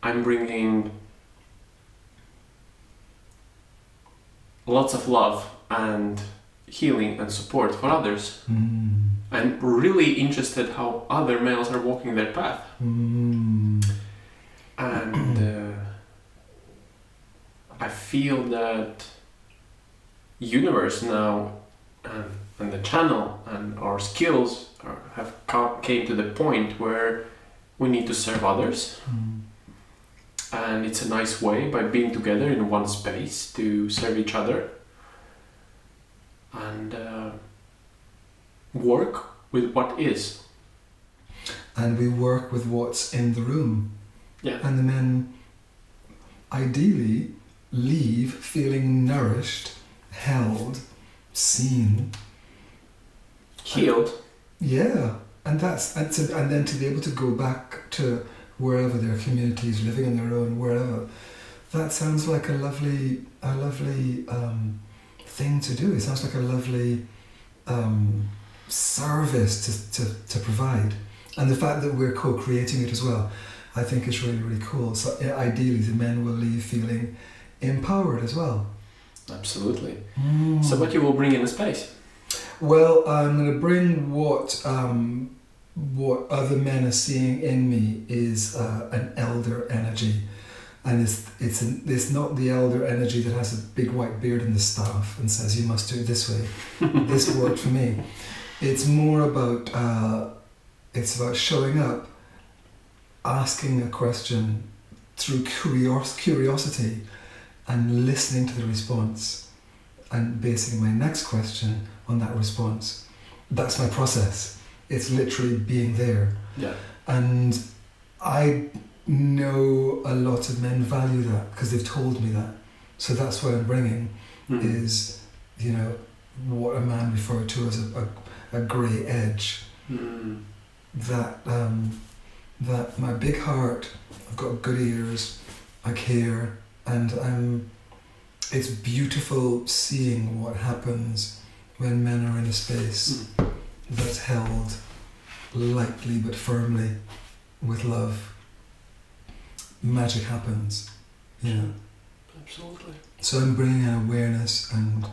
I'm bringing lots of love and healing and support for others. I'm really interested how other males are walking their path. And I feel that universe now and the channel and our skills have came to the point where we need to serve others. And it's a nice way by being together in one space to serve each other and work with what is. And we work with what's in the room. Yeah. And the men ideally leave feeling nourished, held, seen, Healed. yeah, and then to be able to go back to wherever their community is living on their own, wherever. That sounds like a lovely thing to do. It sounds like a lovely service to provide, and the fact that we're co-creating it as well, I think is really, really cool. So ideally, the men will leave feeling empowered as well. Absolutely. So what you will bring in the space? Well, I'm going to bring what other men are seeing in me is an elder energy, and it's not the elder energy that has a big white beard and the staff and says you must do it this way. This worked for me. It's more about it's about showing up, asking a question through curiosity, and listening to the response, and basing my next question on that response. That's my process. It's literally being there. Yeah. And I know a lot of men value that because they've told me that. So that's what I'm bringing is, what a man referred to as a grey edge. That my big heart, I've got good ears, I care, and it's beautiful seeing what happens when men are in a space that's held lightly but firmly with love. Magic happens, Absolutely. So I'm bringing an awareness and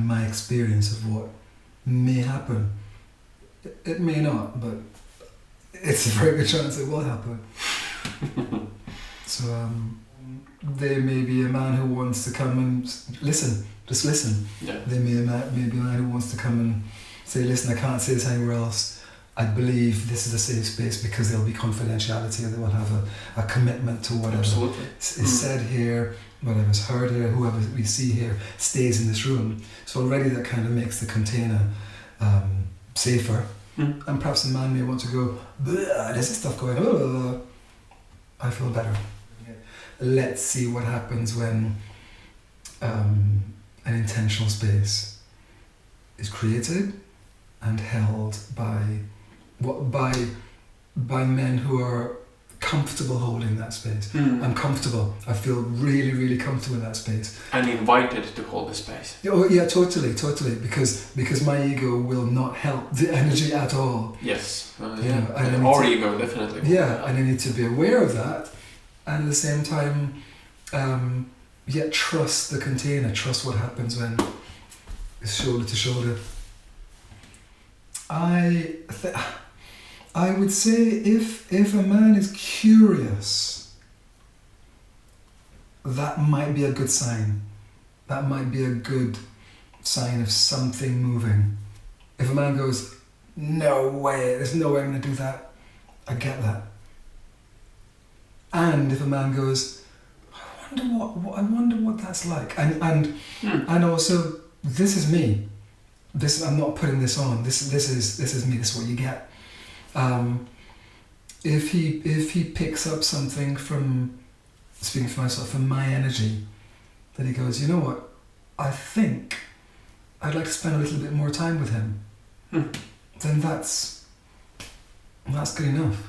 my experience of what may happen. It may not, but it's a very good chance it will happen. So there may be a man who wants to come and listen. Just listen. Yeah. There may be a man who wants to come and say, listen, I can't say this anywhere else. I believe this is a safe space because there'll be confidentiality and they will have a commitment to whatever is said here, whatever's heard here, whoever we see here stays in this room. So already that kind of makes the container safer. And perhaps a man may want to go, there's stuff going on. I feel better. Let's see what happens when an intentional space is created and held by men who are comfortable holding that space. I'm comfortable. I feel really, really comfortable in that space. And invited to hold the space. Oh yeah, totally. Because my ego will not help the energy at all. Yes. And our ego, definitely. Yeah, and I need to be aware of that, and at the same time, trust the container. Trust what happens when it's shoulder to shoulder. I would say if a man is curious, that might be a good sign. That might be a good sign of something moving. If a man goes, no way, there's no way I'm going to do that, I get that. And if a man goes, I wonder what that's like, and also, this is me. I'm not putting this on. This is me. This is what you get. If he picks up something from, speaking for myself, from my energy, that he goes, you know what, I think I'd like to spend a little bit more time with him. Then that's good enough.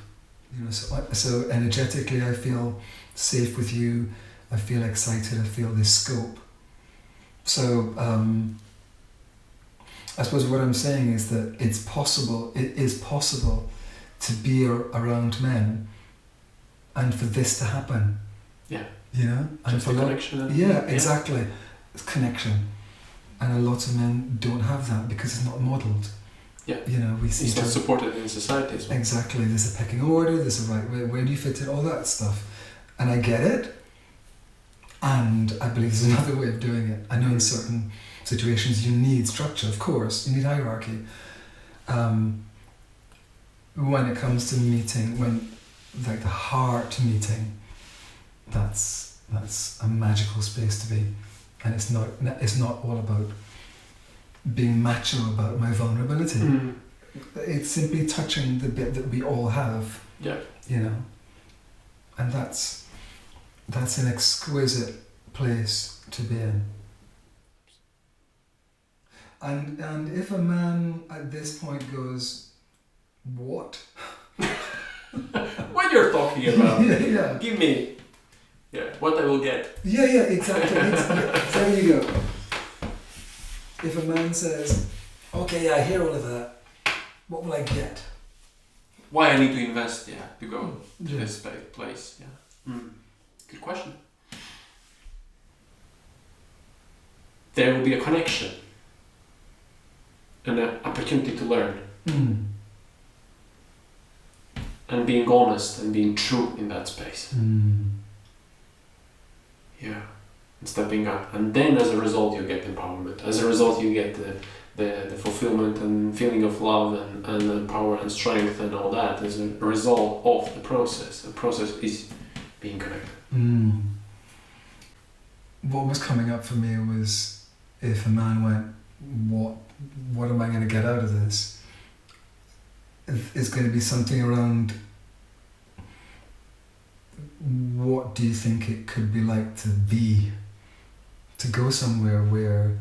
So energetically, I feel safe with you. I feel excited. I feel this scope. So I suppose what I'm saying is that it is possible to be around men and for this to happen. Yeah. You know? And Just for a lot- connection. And, Yeah, exactly. It's connection. And a lot of men don't have that because it's not modelled. Yeah. You know, we see It's not supported in society as well. exactly. There's a pecking order. There's a right way. Where do you fit in? All that stuff. And I get it. And I believe there's another way of doing it. I know in certain situations you need structure. Of course, you need hierarchy. When it comes to meeting, when like the heart meeting, that's a magical space to be. And it's not all about being macho about my vulnerability. Mm. It's simply touching the bit that we all have. Yeah. You know, and that's an exquisite place to be in. And if a man at this point goes, what? What you're talking about? yeah. Give me. Yeah. What I will get. Yeah, exactly. There you go. If a man says, okay, yeah, I hear all of that, what will I get? Why I need to invest? Yeah. To go to Yeah. this place. Yeah. Mm. Good question. There will be a connection and an opportunity to learn, Mm. and being honest and being true in that space. Mm. Yeah. And stepping up. And then as a result you get empowerment. As a result you get the fulfillment and feeling of love and power and strength and all that as a result of the process. The process is being connected. Mm. What was coming up for me was if a man went, what am I going to get out of this? It's going to be something around what do you think it could be like to go somewhere where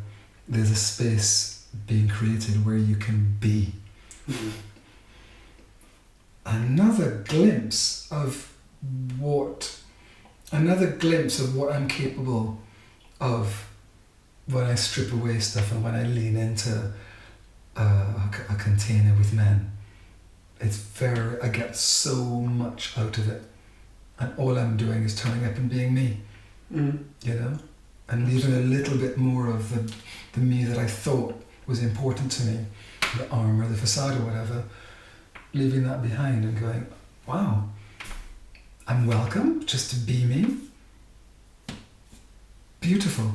there's a space being created where you can be. Mm. Another glimpse of what I'm capable of when I strip away stuff and when I lean into a container with men. I get so much out of it, and all I'm doing is turning up and being me, Mm. you know, and leaving a little bit more of the me that I thought was important to me, the armor, the facade or whatever, leaving that behind and going, wow, I'm welcome just to be me. Beautiful.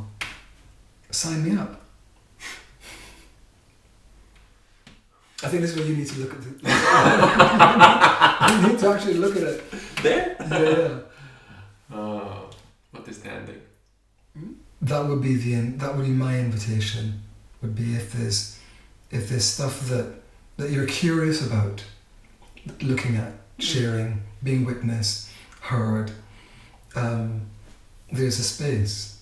Sign me up. I think this is where you need to look at it. You need to actually look at it. There? Yeah. What is the ending? That would be my invitation. Would be if there's stuff that you're curious about, looking at, sharing, being witnessed, heard. There's a space.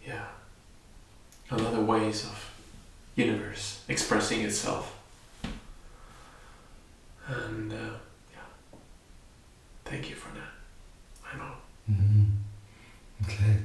Yeah. Another ways of universe expressing itself. And yeah. Thank you for that. I know. Mm-hmm. Okay.